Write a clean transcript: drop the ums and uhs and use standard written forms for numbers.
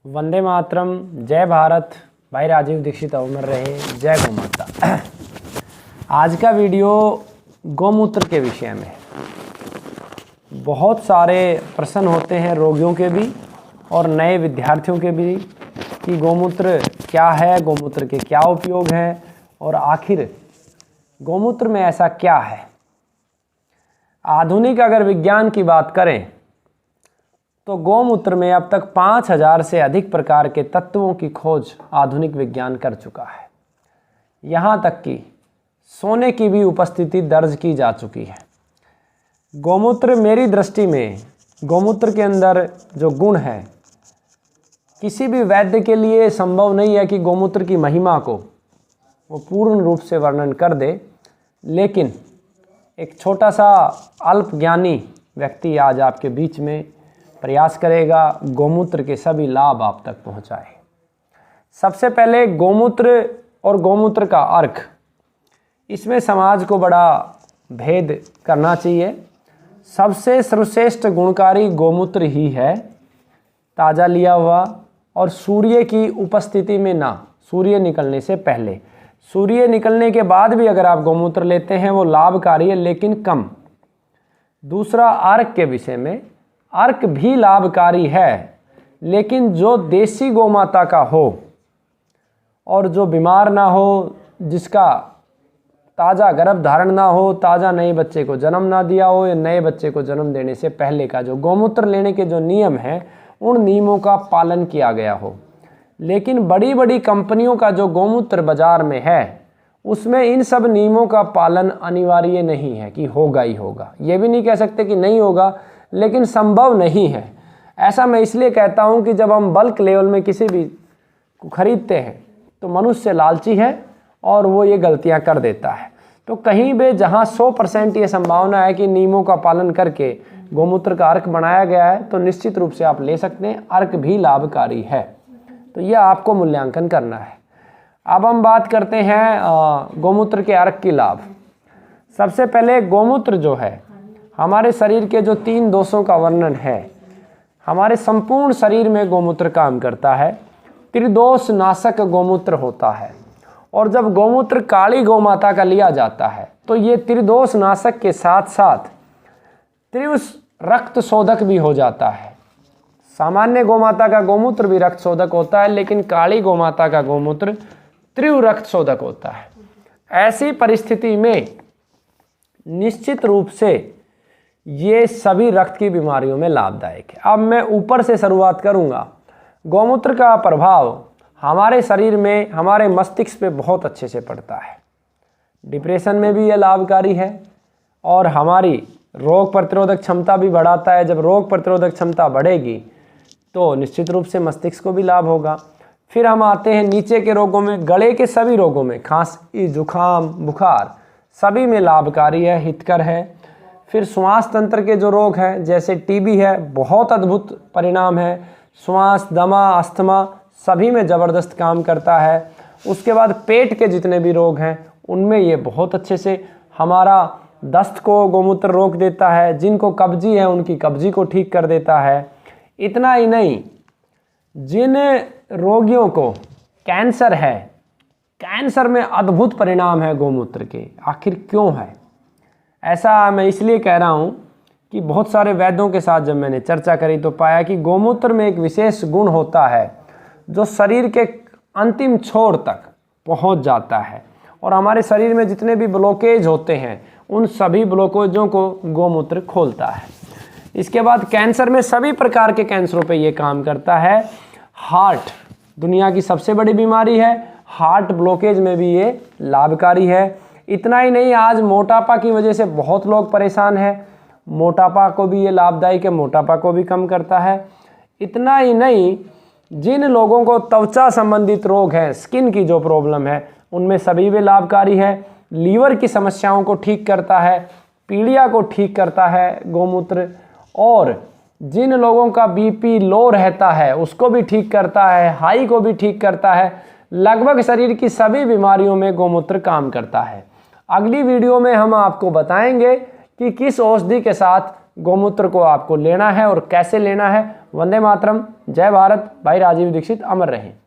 वंदे मातरम, जय भारत। भाई राजीव दीक्षित अमर रहे, जय गौ माता। आज का वीडियो गौमूत्र के विषय में। बहुत सारे प्रश्न होते हैं रोगियों के भी और नए विद्यार्थियों के भी कि गौमूत्र क्या है, गौमूत्र के क्या उपयोग हैं और आखिर गौमूत्र में ऐसा क्या है। आधुनिक अगर विज्ञान की बात करें तो गौमूत्र में अब तक 5000 से अधिक प्रकार के तत्वों की खोज आधुनिक विज्ञान कर चुका है। यहाँ तक कि सोने की भी उपस्थिति दर्ज की जा चुकी है। गौमूत्र मेरी दृष्टि में, गौमूत्र के अंदर जो गुण है, किसी भी वैद्य के लिए संभव नहीं है कि गौमूत्र की महिमा को वो पूर्ण रूप से वर्णन कर दे, लेकिन एक छोटा सा अल्प ज्ञानी व्यक्ति आज आपके बीच में प्रयास करेगा गौमूत्र के सभी लाभ आप तक पहुंचाए। सबसे पहले गौमूत्र और गौमूत्र का अर्क, इसमें समाज को बड़ा भेद करना चाहिए। सबसे सर्वश्रेष्ठ गुणकारी गौमूत्र ही है, ताज़ा लिया हुआ और सूर्य की उपस्थिति में ना, सूर्य निकलने से पहले। सूर्य निकलने के बाद भी अगर आप गौमूत्र लेते हैं वो लाभकारी है, लेकिन कम। दूसरा, अर्क के विषय में, अर्क भी लाभकारी है, लेकिन जो देसी गौमाता का हो और जो बीमार ना हो, जिसका ताज़ा गर्भ धारण ना हो, ताज़ा नए बच्चे को जन्म ना दिया हो, या नए बच्चे को जन्म देने से पहले का जो गौमूत्र लेने के जो नियम हैं, उन नियमों का पालन किया गया हो। लेकिन बड़ी बड़ी कंपनियों का जो गौमूत्र बाजार में है, उसमें इन सब नियमों का पालन अनिवार्य नहीं है कि होगा ही होगा। ये भी नहीं कह सकते कि नहीं होगा, लेकिन संभव नहीं है। ऐसा मैं इसलिए कहता हूं कि जब हम बल्क लेवल में किसी भी को खरीदते हैं तो मनुष्य लालची है और वो ये गलतियां कर देता है। तो कहीं भी जहां 100% ये संभावना है कि नियमों का पालन करके गौमूत्र का अर्क बनाया गया है, तो निश्चित रूप से आप ले सकते हैं। अर्क भी लाभकारी है, तो यह आपको मूल्यांकन करना है। अब हम बात करते हैं गौमूत्र के अर्क की लाभ। सबसे पहले गौमूत्र जो है, हमारे शरीर के जो 3 दोषों का वर्णन है, हमारे संपूर्ण शरीर में गौमूत्र काम करता है। त्रिदोष नाशक गौमूत्र होता है, और जब गौमूत्र काली गौमाता का लिया जाता है तो ये त्रिदोष नाशक के साथ साथ तीव्र रक्त शोधक भी हो जाता है। सामान्य गौमाता का गौमूत्र भी रक्त शोधक होता है, लेकिन काली गौमाता का गौमूत्र तीव्र रक्त शोधक होता है। ऐसी परिस्थिति में निश्चित रूप से ये सभी रक्त की बीमारियों में लाभदायक है। अब मैं ऊपर से शुरुआत करूंगा। गौमूत्र का प्रभाव हमारे शरीर में, हमारे मस्तिष्क पे बहुत अच्छे से पड़ता है। डिप्रेशन में भी ये लाभकारी है और हमारी रोग प्रतिरोधक क्षमता भी बढ़ाता है। जब रोग प्रतिरोधक क्षमता बढ़ेगी तो निश्चित रूप से मस्तिष्क को भी लाभ होगा। फिर हम आते हैं नीचे के रोगों में। गले के सभी रोगों में, खांसी, जुखाम, बुखार, सभी में लाभकारी है, हितकर है। फिर श्वास तंत्र के जो रोग हैं, जैसे टीबी है, बहुत अद्भुत परिणाम है। श्वास, दमा, अस्थमा, सभी में ज़बरदस्त काम करता है। उसके बाद पेट के जितने भी रोग हैं उनमें ये बहुत अच्छे से हमारा दस्त को गौमूत्र रोक देता है। जिनको कब्जी है उनकी कब्जी को ठीक कर देता है। इतना ही नहीं, जिन रोगियों को कैंसर है, कैंसर में अद्भुत परिणाम है गौमूत्र के। आखिर क्यों है ऐसा? मैं इसलिए कह रहा हूँ कि बहुत सारे वैद्यों के साथ जब मैंने चर्चा करी तो पाया कि गौमूत्र में एक विशेष गुण होता है जो शरीर के अंतिम छोर तक पहुँच जाता है, और हमारे शरीर में जितने भी ब्लॉकेज होते हैं उन सभी ब्लॉकेजों को गौमूत्र खोलता है। इसके बाद कैंसर में, सभी प्रकार के कैंसरों पे ये काम करता है। हार्ट दुनिया की सबसे बड़ी बीमारी है, हार्ट ब्लॉकेज में भी ये लाभकारी है। इतना ही नहीं, आज मोटापा की वजह से बहुत लोग परेशान हैं, मोटापा को भी ये लाभदायक है, मोटापा को भी कम करता है। इतना ही नहीं, जिन लोगों को त्वचा संबंधित रोग हैं, स्किन की जो प्रॉब्लम है, उनमें सभी में लाभकारी है। लीवर की समस्याओं को ठीक करता है, पीलिया को ठीक करता है गौमूत्र, और जिन लोगों का बीपी लो रहता है उसको भी ठीक करता है, हाई को भी ठीक करता है। लगभग शरीर की सभी बीमारियों में गौमूत्र काम करता है। अगली वीडियो में हम आपको बताएंगे कि किस औषधि के साथ गौमूत्र को आपको लेना है और कैसे लेना है, वंदे मातरम, जय भारत। भाई राजीव दीक्षित अमर रहे।